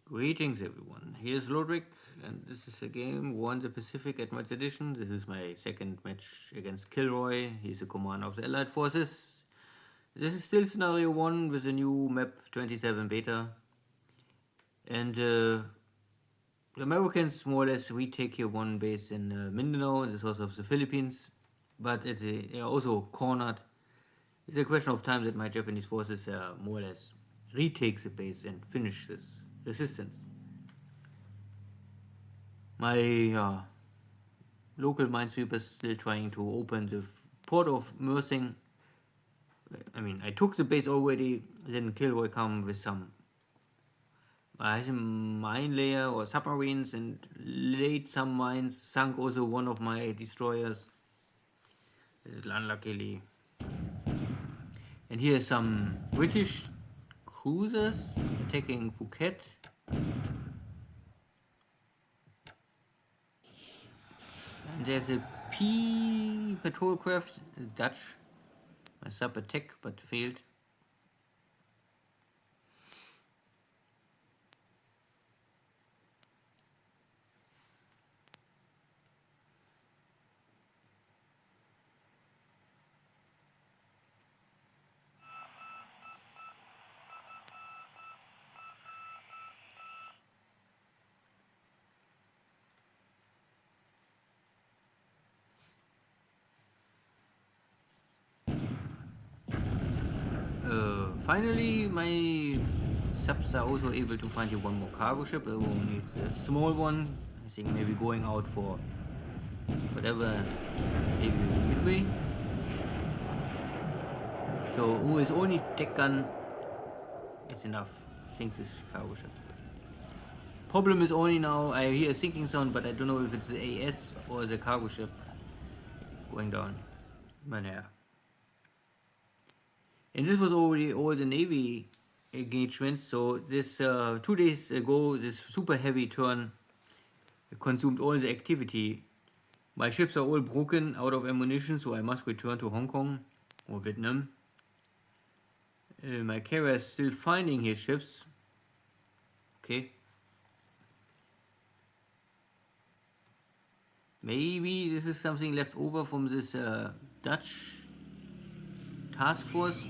Greetings everyone, here's Lodric and this is a game Won the Pacific at Match Edition. This is my second match against KilRoy. He's a commander of the Allied Forces. This is still scenario 1 with a new map 27 beta. And the Americans more or less retake here one base in Mindanao, in the south of the Philippines. But they are also cornered. It's a question of time that my Japanese forces more or less retake the base and finish this resistance. My local minesweeper is still trying to open the port of Mersing. I mean, I took the base already, then KilRoy come with some mine layer or submarines and laid some mines, sunk also one of my destroyers, unluckily. And here are some British cruisers attacking Phuket. And there's a P patrol craft, Dutch. My sub attack but failed. Finally, my subs are also able to find here one more cargo ship. Everyone needs a small one. I think maybe going out for whatever, maybe midway. So who is only tech gun is enough. I think this cargo ship. Problem is only now I hear a sinking sound, but I don't know if it's the AS or the cargo ship going down. But yeah. And this was already all the Navy engagements. So this 2 days ago, this super heavy turn consumed all the activity. My ships are all broken, out of ammunition, so I must return to Hong Kong or Vietnam. My carrier is still finding his ships. Okay. Maybe this is something left over from this Dutch task force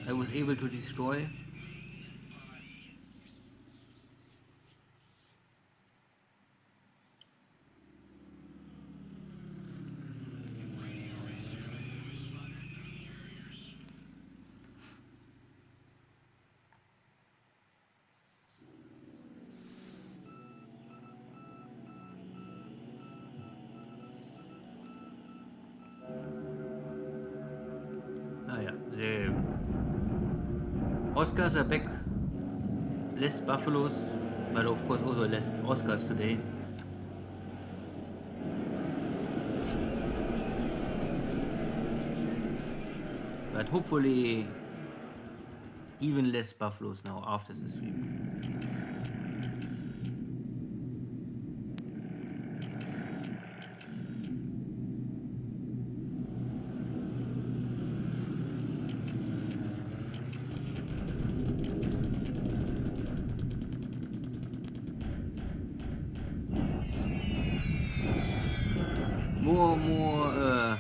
I was able to destroy. The Oscars are back. Less buffaloes, but of course also less Oscars today. But hopefully even less buffaloes now after the sweep. More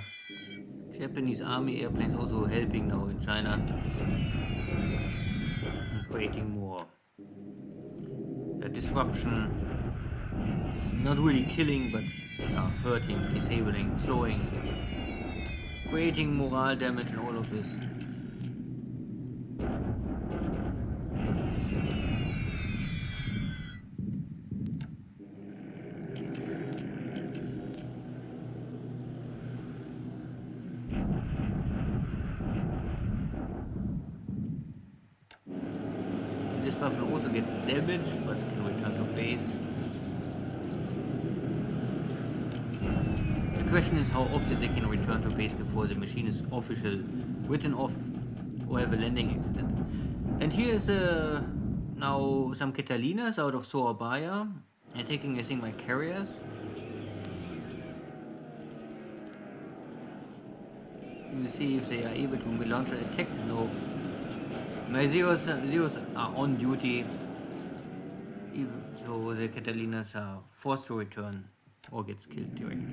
Japanese army airplanes also helping now in China, creating more disruption, not really killing but hurting, disabling, slowing, creating morale damage and all of this. This buffalo also gets damaged, but it can return to base. The question is how often they can return to base before the machine is officially written off or have a landing accident. And here is now some Catalinas out of Surabaya, attacking I think my carriers. You see if they are able to launch an attack. No. My zeros are on duty. even so the Catalinas are forced to return or gets killed directly.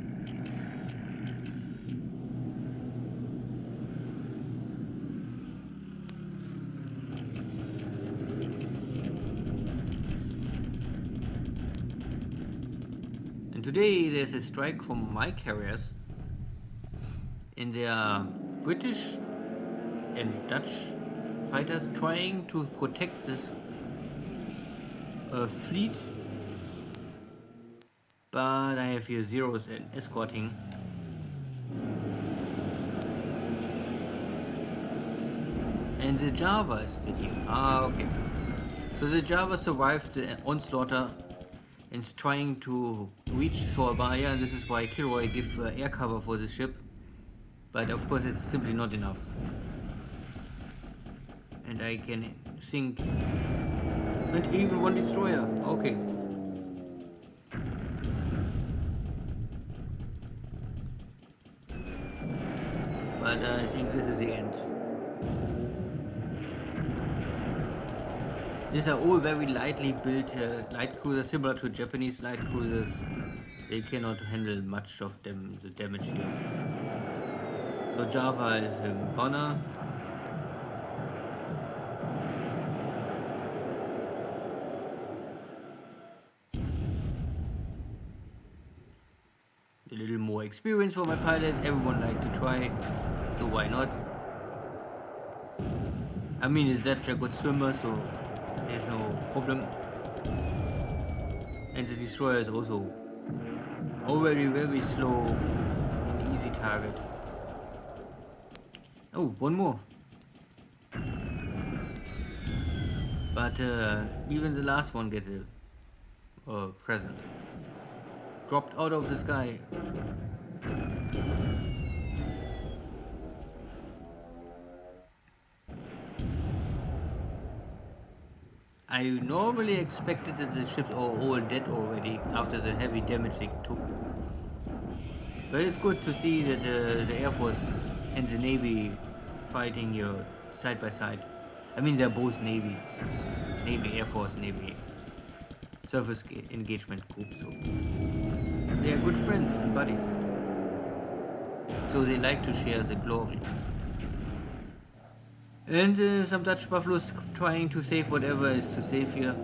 And today there's a strike from my carriers, and there are British and Dutch fighters trying to protect this fleet, but I have here zeros and escorting. And the Java is still here. Ah, okay. So the Java survived the onslaught and is trying to reach Sorbaya, and this is why KilRoy give air cover for this ship. But of course it's simply not enough. And I can sink. And even one destroyer. Okay. But I think this is the end. These are all very lightly built light cruisers, similar to Japanese light cruisers. They cannot handle much of the damage here. So Java is a gunner. A little more experience for my pilots. Everyone like to try, so why not? I mean, the Dutch are good swimmers, so there's no problem. And the destroyer is also already very slow and easy target. Oh, one more. But even the last one gets a present. Dropped out of the sky. I normally expected that the ships are all dead already after the heavy damage they took. But it's good to see that the Air Force and the Navy fighting here side by side. I mean, they're both Navy, Air Force, Navy surface engagement groups, so they are good friends and buddies. So they like to share the glory. And some Dutch buffaloes trying to save whatever is to save here.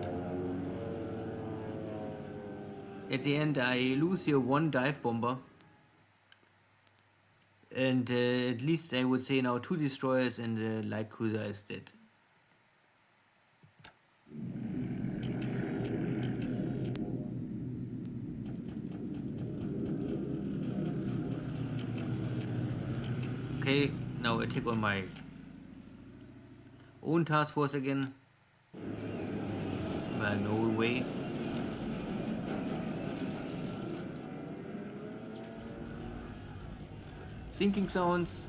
At the end, I lose here one dive bomber. And at least I would say now 2 destroyers and the light cruiser is dead. Okay, now attack on my own task force again. Well, no way. Sinking sounds.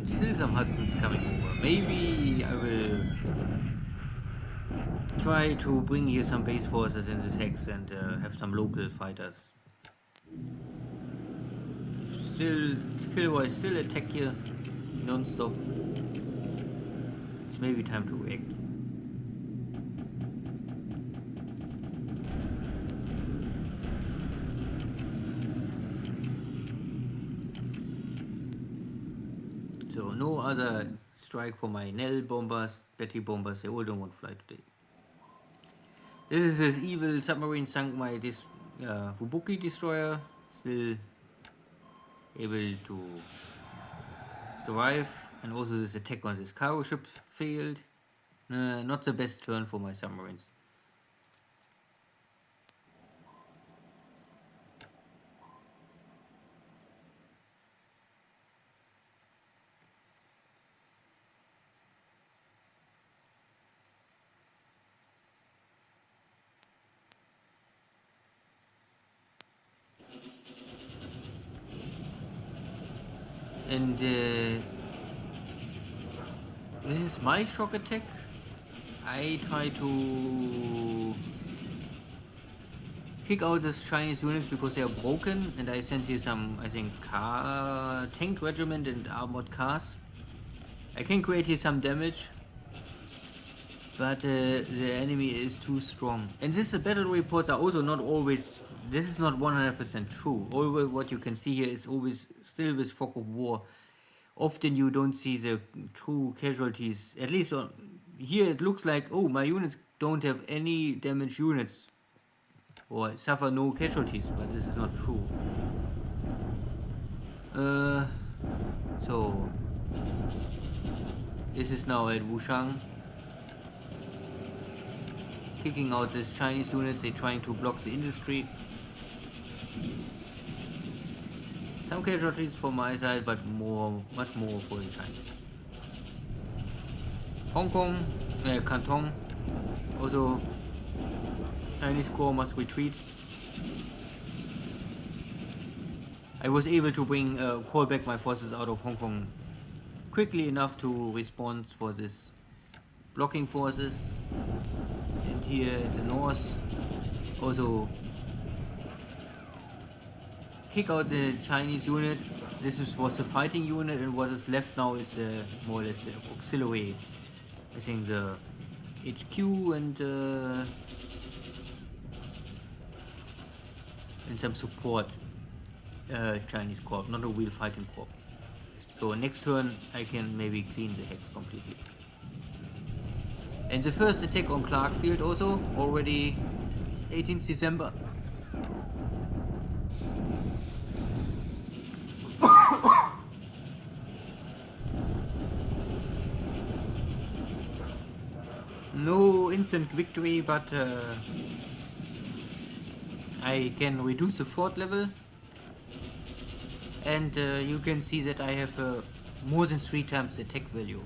Still some Hudson's coming over. Maybe I will try to bring here some base forces in this hex and have some local fighters. Still, KilRoy still attack here non-stop. It's maybe time to act. So no other strike for my Nell bombers, Betty bombers, they all don't want to fly today. This is this evil submarine sunk my Fubuki destroyer, still able to survive, and also this attack on this cargo ship failed. Not the best turn for my submarines. And this is my shock attack. I try to kick out these Chinese units because they are broken, and I sent here some, I think, tank regiment and armored cars. I can create here some damage, but the enemy is too strong. And these battle reports are also not always, this is not 100% true. All what you can see here is always still with fog of war. Often you don't see the true casualties. At least here it looks like, oh, my units don't have any damaged units or suffer no casualties, but this is not true. So this is now at Wushang, kicking out these Chinese units. They're trying to block the industry. Some casualties from my side, but much more for the Chinese. Hong Kong, Canton, also Chinese corps must retreat. I was able to call back my forces out of Hong Kong quickly enough to respond for this blocking forces. And here in the north, also kick out the Chinese unit. This was the fighting unit, and what is left now is more or less the auxiliary. I think the HQ and some support Chinese corps, not a real fighting corps. So next turn I can maybe clean the hex completely. And the first attack on Clarkfield also, already 18th December. No instant victory, but I can reduce the fort level, and you can see that I have more than 3 times the attack value.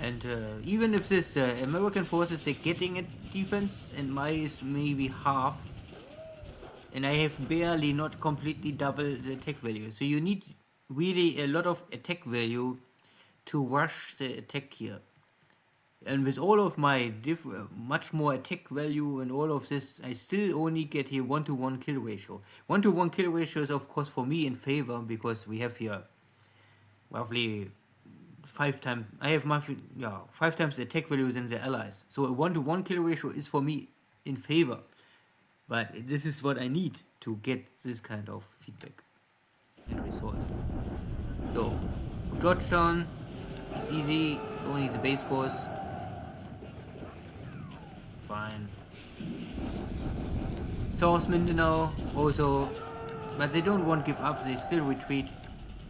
And even if this American forces are getting at defense and mine is maybe half, and I have barely not completely double the attack value. So you need really a lot of attack value to rush the attack here. And with all of my much more attack value and all of this, I still only get here 1-to-1 kill ratio. 1-to-1 kill ratio is of course for me in favor, because we have here roughly 5 times. I have 5 times the attack value than the allies. So a 1-to-1 kill ratio is for me in favor. But this is what I need to get this kind of feedback and results. So Georgetown is easy, only the base force. Fine. South Mindanao also, but they don't want to give up, they still retreat.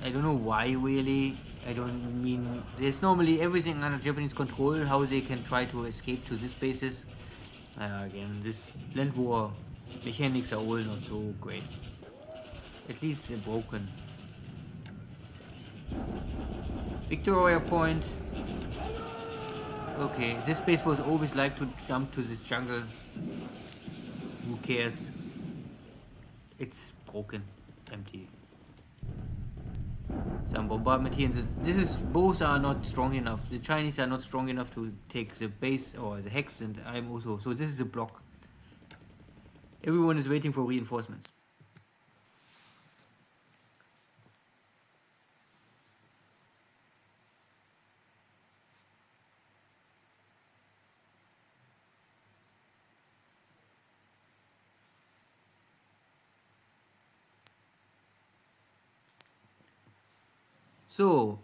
I don't know why really. I don't mean, there's normally everything under Japanese control, how they can try to escape to these bases. Again, this land war mechanics are all not so great. At least they're broken. Victoria Point. Okay, this base was always like to jump to this jungle. Who cares? It's broken, empty. Some bombardment here. Both are not strong enough. The Chinese are not strong enough to take the base or the hex, and I'm also. So this is a block. Everyone is waiting for reinforcements. So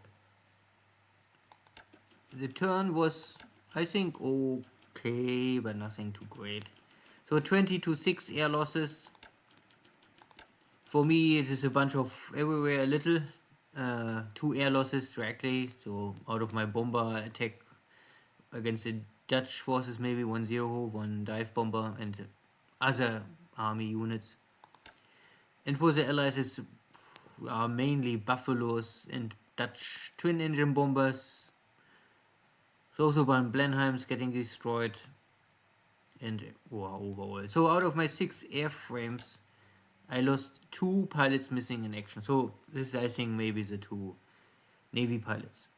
the turn was, I think, okay, but nothing too great. So 20-6 air losses. For me, it is a bunch of everywhere a little. 2 air losses directly. So out of my bomber attack against the Dutch forces, maybe 1-0, 1 dive bomber, and other army units. And for the allies, it's mainly Buffaloes and Dutch twin engine bombers. So also one Blenheim's getting destroyed. And overall. So out of my 6 airframes, I lost 2 pilots missing in action. So this is, I think, maybe the 2 Navy pilots.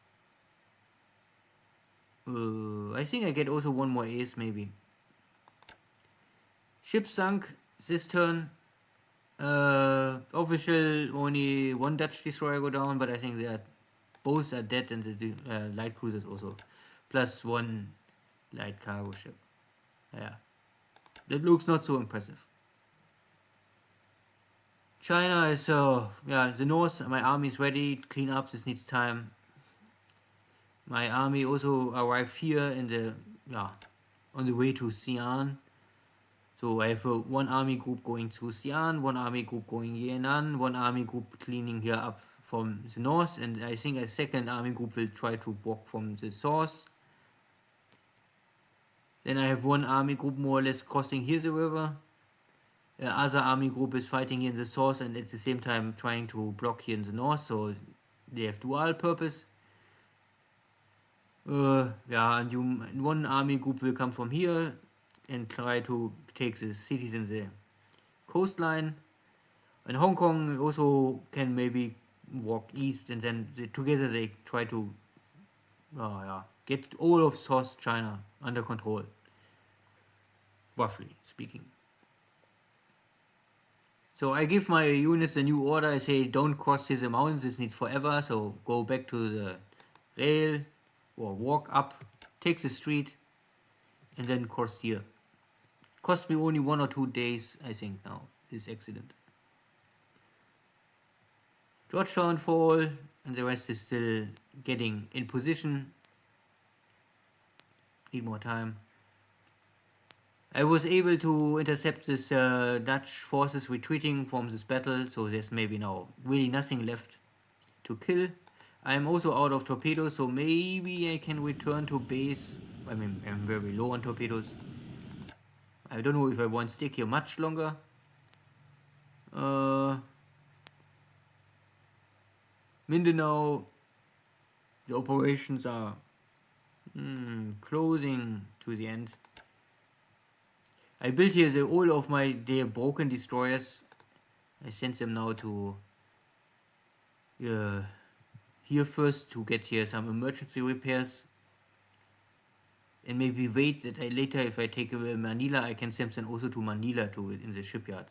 I think I get also 1 more ace maybe. Ship sunk this turn. Official only 1 Dutch destroyer go down, but I think they are both are dead, and the light cruisers also, plus 1 light cargo ship. Yeah, that looks not so impressive. China is the north. My army is ready. Clean up. This needs time. My army also arrived here in the on the way to Xi'an. So I have 1 army group going to Xi'an, 1 army group going Yan'an, 1 army group cleaning here up from the north, and I think a 2nd army group will try to walk from the source. Then I have 1 army group more or less crossing here the river. The other army group is fighting here in the source and at the same time trying to block here in the north, so they have dual purpose. And 1 army group will come from here and try to take the cities in the coastline. And Hong Kong also can maybe walk east, and then together they try to get all of South China under control, roughly speaking. So I give my units a new order. I say don't cross the mountains, this needs forever, so go back to the rail or walk up, take the street, and then cross here. Cost me only 1 or 2 days, I think, now, this accident. Georgetown fall, and the rest is still getting in position. Need more time. I was able to intercept this Dutch forces retreating from this battle, so there's maybe now really nothing left to kill. I'm also out of torpedoes, so maybe I can return to base. I mean, I'm very low on torpedoes. I don't know if I want to stick here much longer. Mindanao, the operations are closing to the end. I built here all of their broken destroyers. I sent them now to here first to get here some emergency repairs, and maybe wait that later, if I take Manila, I can send them also to Manila in the shipyard.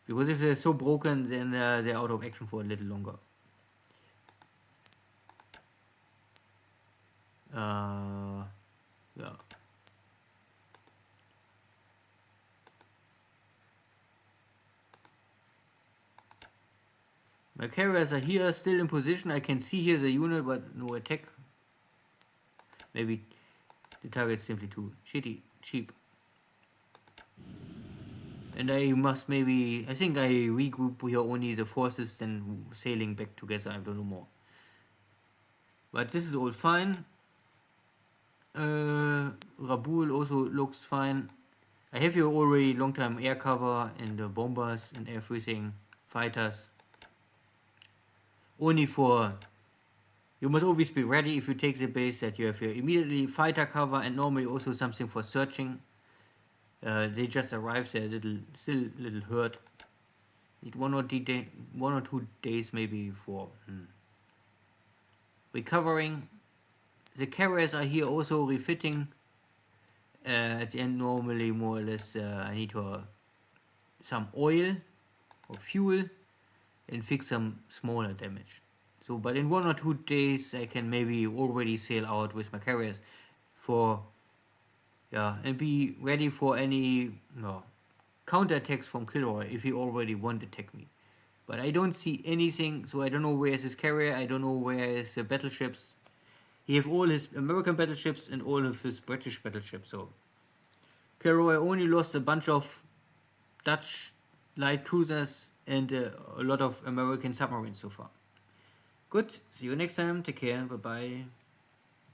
Because if they're so broken, then they're out of action for a little longer. Yeah. My carriers are here, still in position. I can see here the unit, but no attack. Maybe the target's simply too cheap. And I must I think I regroup here only the forces, then sailing back together, I don't know more. But this is all fine. Rabaul also looks fine. I have here already long time air cover and the bombers and everything, fighters. Only you must always be ready if you take the base that you have here immediately fighter cover and normally also something for searching. They just arrived, they're still a little hurt. Need 1 or 2 days maybe for recovering. The carriers are here also refitting. At the end, normally more or less I need some oil or fuel and fix some smaller damage. So, but in 1 or 2 days I can maybe already sail out with my carriers and be ready for any counterattacks from KilRoy if he already won't attack me. But I don't see anything, so I don't know where is his carrier, I don't know where is the battleships. He have all his American battleships and all of his British battleships, so KilRoy only lost a bunch of Dutch light cruisers and a lot of American submarines so far. Good, see you next time, take care, bye bye.